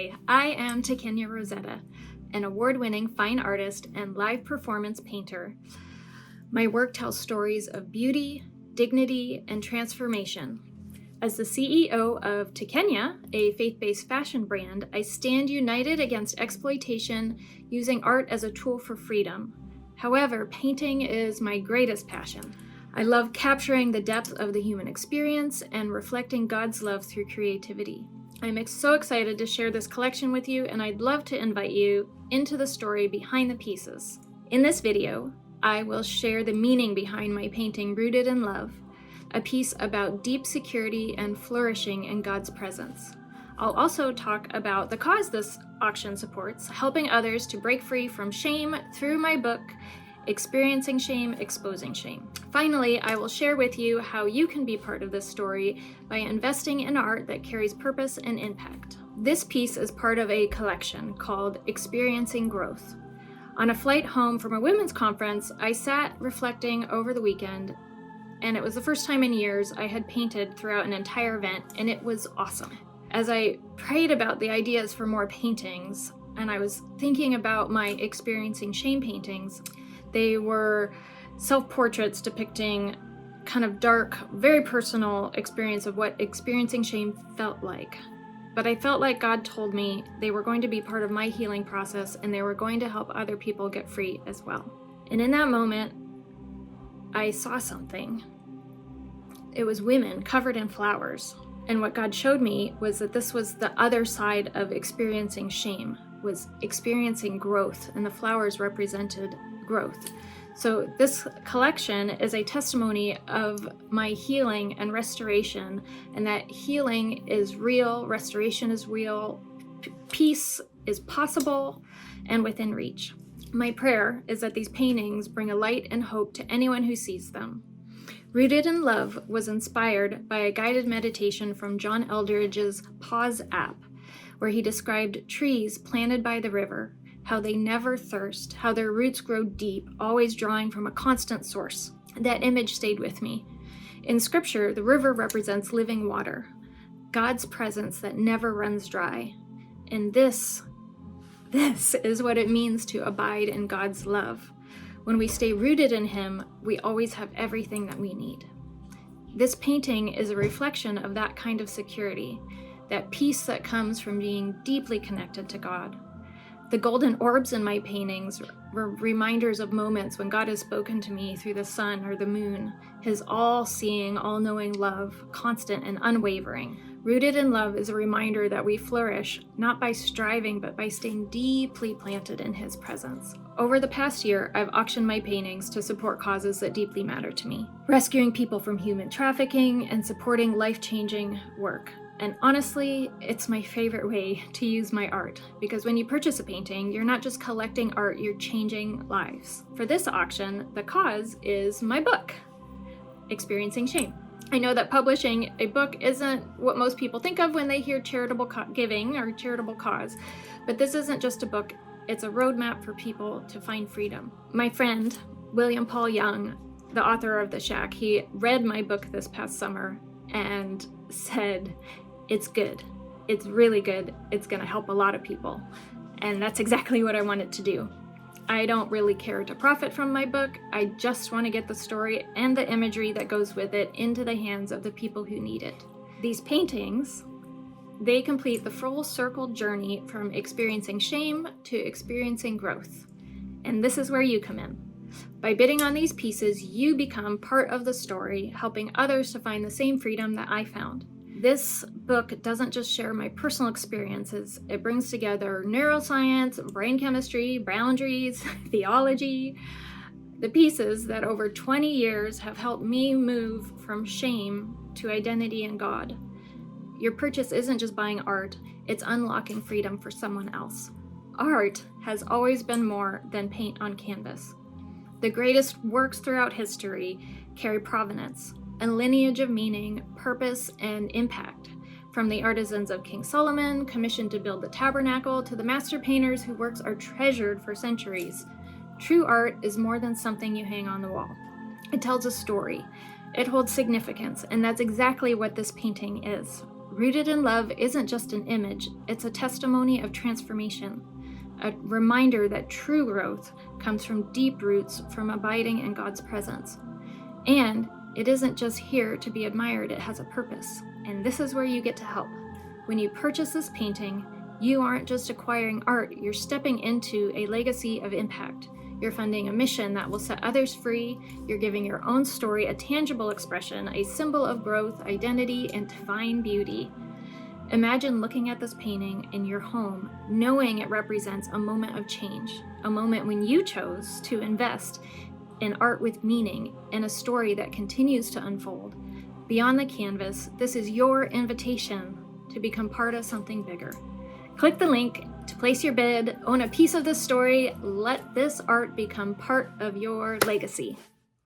Hi, I am Takenya Rosetta, an award-winning fine artist and live performance painter. My work tells stories of beauty, dignity, and transformation. As the CEO of Takenya, a faith-based fashion brand, I stand united against exploitation, using art as a tool for freedom. However, painting is my greatest passion. I love capturing the depth of the human experience and reflecting God's love through creativity. I'm so excited to share this collection with you, and I'd love to invite you into the story behind the pieces. In this video, I will share the meaning behind my painting Rooted in Love, a piece about deep security and flourishing in God's presence. I'll also talk about the cause this auction supports, helping others to break free from shame through my book, Experiencing Shame, Exposing Shame. Finally, I will share with you how you can be part of this story by investing in art that carries purpose and impact. This piece is part of a collection called Experiencing Growth. On a flight home from a women's conference, I sat reflecting over the weekend, and it was the first time in years I had painted throughout an entire event, and it was awesome. As I prayed about the ideas for more paintings, and I was thinking about my Experiencing Shame paintings, they were self-portraits depicting kind of dark, very personal experience of what experiencing shame felt like. But I felt like God told me they were going to be part of my healing process, and they were going to help other people get free as well. And in that moment, I saw something. It was women covered in flowers. And what God showed me was that this was the other side of experiencing shame, was experiencing growth, and the flowers represented growth. So this collection is a testimony of my healing and restoration, and that healing is real, restoration is real, peace is possible and within reach. My prayer is that these paintings bring a light and hope to anyone who sees them. Rooted in Love was inspired by a guided meditation from John Eldridge's Pause app, where he described trees planted by the river, how they never thirst, how their roots grow deep, always drawing from a constant source. That image stayed with me. In Scripture, the river represents living water, God's presence that never runs dry. And this is what it means to abide in God's love. When we stay rooted in Him, we always have everything that we need. This painting is a reflection of that kind of security, that peace that comes from being deeply connected to God. The golden orbs in my paintings were reminders of moments when God has spoken to me through the sun or the moon, His all-seeing, all-knowing love, constant and unwavering. Rooted in Love is a reminder that we flourish, not by striving, but by staying deeply planted in His presence. Over the past year, I've auctioned my paintings to support causes that deeply matter to me, rescuing people from human trafficking and supporting life-changing work. And honestly, it's my favorite way to use my art, because when you purchase a painting, you're not just collecting art, you're changing lives. For this auction, the cause is my book, Experiencing Shame. I know that publishing a book isn't what most people think of when they hear charitable giving or charitable cause, but this isn't just a book, it's a roadmap for people to find freedom. My friend, William Paul Young, the author of The Shack, he read my book this past summer and said, "It's good. It's really good. It's going to help a lot of people." And that's exactly what I wanted to do. I don't really care to profit from my book. I just want to get the story and the imagery that goes with it into the hands of the people who need it. These paintings, they complete the full circle journey from experiencing shame to experiencing growth. And this is where you come in. By bidding on these pieces, you become part of the story, helping others to find the same freedom that I found. This book doesn't just share my personal experiences, it brings together neuroscience, brain chemistry, boundaries, theology, the pieces that over 20 years have helped me move from shame to identity in God. Your purchase isn't just buying art, it's unlocking freedom for someone else. Art has always been more than paint on canvas. The greatest works throughout history carry provenance, a lineage of meaning, purpose, and impact. From the artisans of King Solomon, commissioned to build the tabernacle, to the master painters whose works are treasured for centuries. True art is more than something you hang on the wall. It tells a story. It holds significance, and that's exactly what this painting is. Rooted in Love isn't just an image, it's a testimony of transformation, a reminder that true growth comes from deep roots from abiding in God's presence. And it isn't just here to be admired, it has a purpose. And this is where you get to help. When you purchase this painting, you aren't just acquiring art, you're stepping into a legacy of impact. You're funding a mission that will set others free. You're giving your own story a tangible expression, a symbol of growth, identity, and divine beauty. Imagine looking at this painting in your home, knowing it represents a moment of change, a moment when you chose to invest in art with meaning and a story that continues to unfold. Beyond the canvas, this is your invitation to become part of something bigger. Click the link to place your bid, own a piece of this story, let this art become part of your legacy.